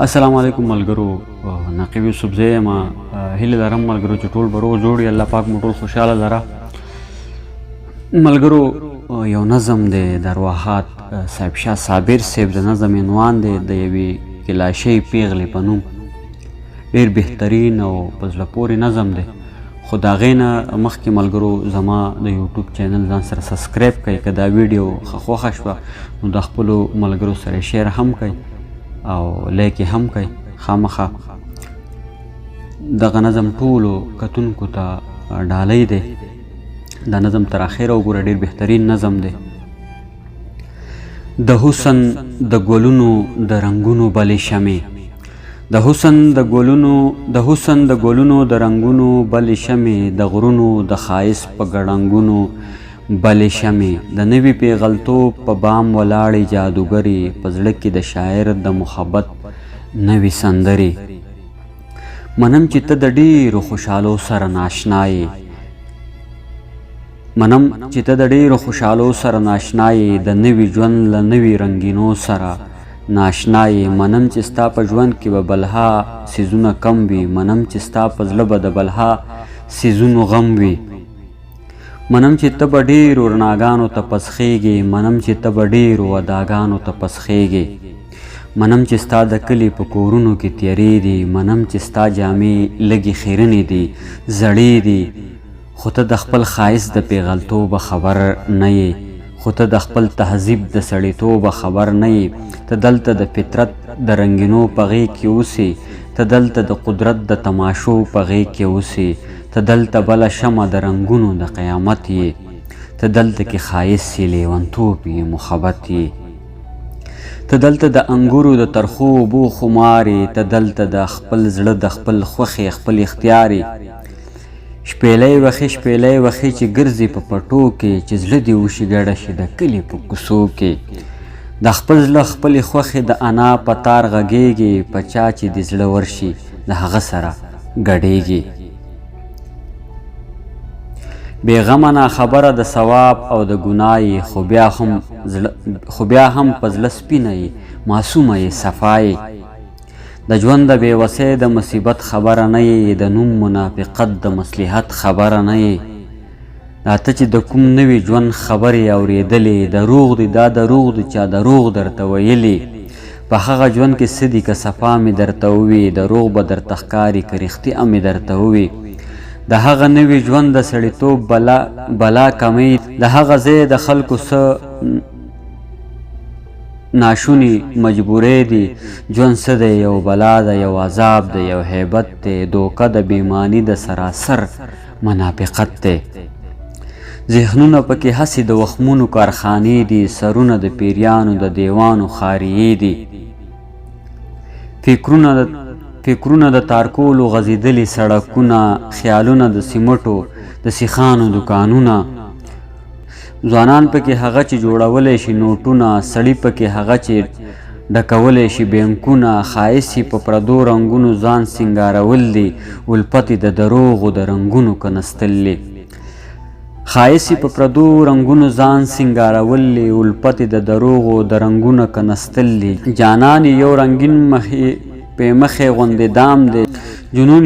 السلام علیکم ملګرو. نقیب یوسف زه یم. هیله لرم ملګرو چې ټول به روغ جوړ وي. الله پاک مو ټول خوشحاله لره. ملګرو یو نظم دی د ارواحات صاحب شاه صابر صاحب د نظم عنوان دی د یوې کلاشۍ پیغلې په نوم. ډېر بهترین او په زړه پورې نظم دی. خو د هغې نه مخکې ملګرو زما د یوټیوب چینل ځان سره سبسکرایب کړئ. که دا ویډیو ښه خوښه شوه نو د خپلو ملګرو سره شیر هم کړئ او لایک یې هم کوئ. خامخا دغه نظم ټولو کتونکو ته ډالۍ دی. دا نظم تر اخره وګوره، ډېر بهترین نظم دی. د حسن د ګلونو د رنګونو بلې شمې، د حسن د ګلونو د رنګونو بلې شمې، د غرونو د ښایست په ګړنګونو بلې شمې، د نوي پیغلتوب په بام ولاړې جادوګرې، په زړه کې د شاعر د محبت نوي سندرې. منم چې ته د ډېرو خوشحالو سره ناشنا یې، د نوي ژوند له نوي رنګینو سره ناشنا یې. منم چې ستا په ژوند کې به بلها څیزونه کم وي، منم چې ستا په زړه به د بلها څیزونو غم وي. منم چې ته به ډېرو رڼاګانو ته پسخېږې، منم چې ته به ډېرو وداګانو ته پسخېږې. منم چې ستا د کلي په کورونو کې تیارې دي، منم چې ستا جامې لږې خیرنې دي، زړې دي. خو ته د خپل ښایست د پیغلتوبه خبر نه یې، خو ته د خپل تهذیب د سړیتوبه خبر نه یې. ته دلته د فطرت د رنګینو په غېږ کې اوسې، ته دلته د قدرت د تماشو په غېږ کې اوسې. ته دلته بله شمع د رنګونو د قیامت یې، ته دلته کې ښایست یې لیونتوب یې محبت یې. ته دلته د انګورو د ترخو اوبو خمار یې، ته دلته د خپل زړه د خپل خوښې خپل اختیار یې. شپېلۍ وخې چې ګرځي په پټو کې، چې زړه دې وشي ګډه شي د کلي په کوڅو کې. د خپل زړه خپلې خوښې د انا په تار غږېږي، په چا چې دې زړه ورشي د هغه سره ګډېږي. بېغمه ناخبره د ثواب او د ګناه یې، خو بیا هم په زړه سپینه یې، معصومه یې، صفا یې. د ژوند د بېوسۍ د مصیبت خبره نه یې، د نوم منافقت د مصلحت خبره نه یې. دا ته چې د کوم نوي ژوند خبرې اورېدلې، دروغ دی دا دروغ دی چا دروغ درته ویلې. په هغه ژوند کې څه دي که صفا مې درته ووي، دروغ به درته ښکاري که رښتیا مې درته ووي. د هغه نوي ژوند د سړیتوب بلا کمۍ، د هغه ځای د خلکو څه ناشوني مجبورې دي. ژوند څه دی؟ یو بلا ده، یو عذاب دی، یو هیبت دی، دوکه د بېماني د سراسر منافقت دی. ذهنونه پکې هسې د وخمونو کارخانې دي، سرونه د پیریانو د دیوانو خاریې دي. فکرونه د تارکولو غځېدلي سړکونه، خیالونه د سیمټو د سیخانو دکانونه. ځوانان پکې هغه چې جوړولی شي نوټونه، سړي پکې هغه چې ډکولی شي بینکونه. ښایست په پردو رنګونو ځان سینګارول دي، الفت د دروغو د رنګونو کنستل دي. ښایست په پردو رنګونو ځان سینګارول دي، الفت د دروغو د رنګونو کنستل دي. جانان یو رنګین په مخې غوندې دام دی، جنون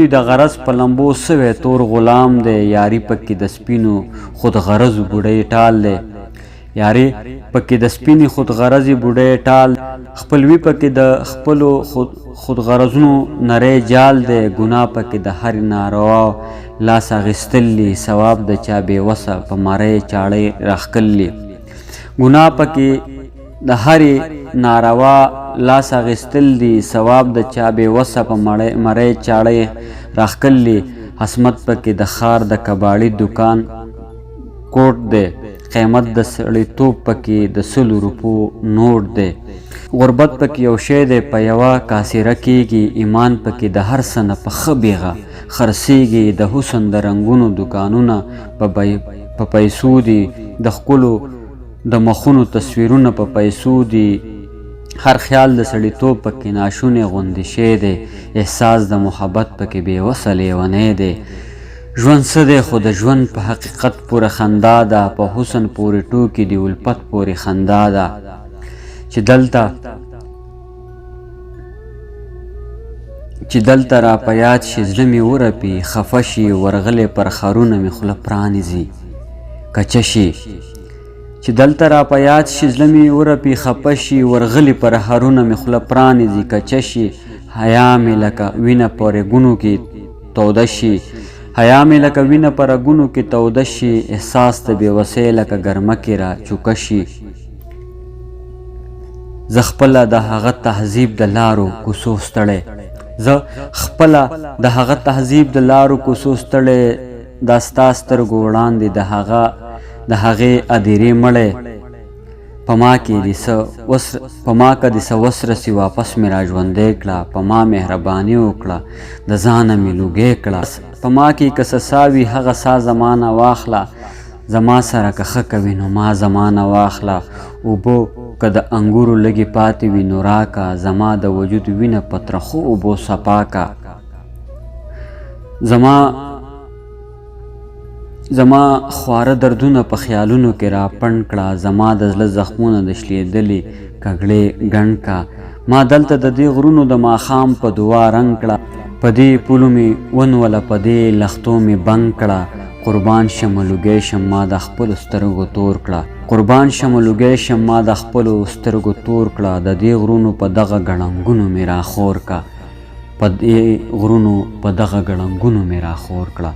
یې د غرض په لمبو سوی تور غلام دی. یاري پکې د سپینو خود غرضو بوډۍ ټال دی، یاري پکې د سپینې خود غرضې بوډۍ ټال. خپلوي پکې د خپلو خود غرضونو نری جال دی، ګناه پکې د هر ناروا لاس اخیستل دي، ثواب د چا بېوسه په مرۍ چاړۍ راښکل دي. ګناه پکې د هرې ناروا لاس اخیستل دي، ثواب د چا بېوسه په مرۍ چاړۍ راښکل دي. عصمت پکې د ښار د کباړي دکان کوټ دی، قیمت د سړیتوب پکې د 100 روپو نوټ دی. غربت پکې یو شی دی په یوه کاسره کېږي، ایمان پکې د هر څه نه په ښه بیغه خرڅېږي. د حسن د رنګونو دکانونه په پیسو دي، د ښکلو د مخونو تصویرونه په پیسو دي. هر خیال د سړیتوب پکې ناشونی غوندې شی دی، احساس د محبت پکې بېوسه لیونی دی. ژوند څه دی؟ خو د ژوند په حقیقت پورې خندا ده، په حسن پورې ټوکې دي، الفت پورې خندا ده. چې دلته چې دلته را په یاد شي زړه مې ورپي خفه شي ورغلې پر خرونه مې خوله پرانیزي کچه شي چې دلته را په یاد شي زړه مې ورپي خفه شي ورغلې پر خرونه مې خوله پرانیزي کچه شي حیا مې لکه وینه په رګونو کې توده شي حیا مې لکه وینه په رګونو کې توده شي احساس د بېوسۍ لکه ګرمکې را چوکه شي زه خپله د هغه تهذیب د لارو کوڅو ستړی زه خپله د هغه تهذیب د لارو کوڅو ستړی دا ستا سترګو وړاندې د هغې ادیرې مړی په ما که دې څه وسرسي واپس مې را ژوندی کړه په ما مهرباني وکړه د ځانه مې لوګی کړه په ما کې که څه سا وي هغه سا زمانه واخله زما سره که ښه کوي نو ما زمانه واخله اوبه که د انګورو لږې پاتې وي نو راکه زما د وجود وینه په ترخو اوبو صفا که زما خواره دردونه په خیالونو کې را پنډ کړه زما د زړه زخمونه د شلېدلې کږړې ګنډ که ما دلته د دې غرونو د ماښام په دعا رنګ کړه په دې پولو مې ونوله په دې لښتو مې بنګ کړه قربان شمه لوګی شم ما د خپلو سترګو تور کړه قربان شمه لوګی شم ما د خپلو سترګو تور کړه د دې غرونو په دغه ګړنګونو مې راخور که په دې غرونو په دغه ګړنګونو مې راخور کړه.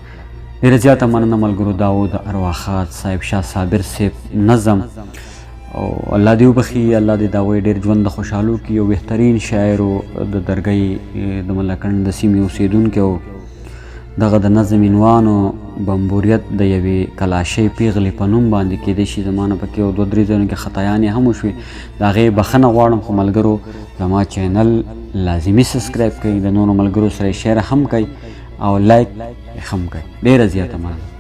ډېره زیاته مننه ملګرو دا و د ارواښاد صاحب شاه صابر صاحب نظم او الله دې وبخي الله دې دا وایي ډېر ژوند د خوشحالو کې یو بهترین شاعر و د درګۍ د ملکنډ د سیمې اوسېدونکی و دغه د نظم عنوان و بمبوریت د یوې کلاشۍ پیغلې په نوم باندې کیدای شي زما نه پکې یو دوه درې ځایونو کې خطایانې هم وشوې د هغې بخښنه غواړم خو ملګرو زما چینل لازمي سبسکرایب کوئ د نورو ملګرو سره یې شیر هم کوئ او لایک هم کوئ ډېره زیاته مننه.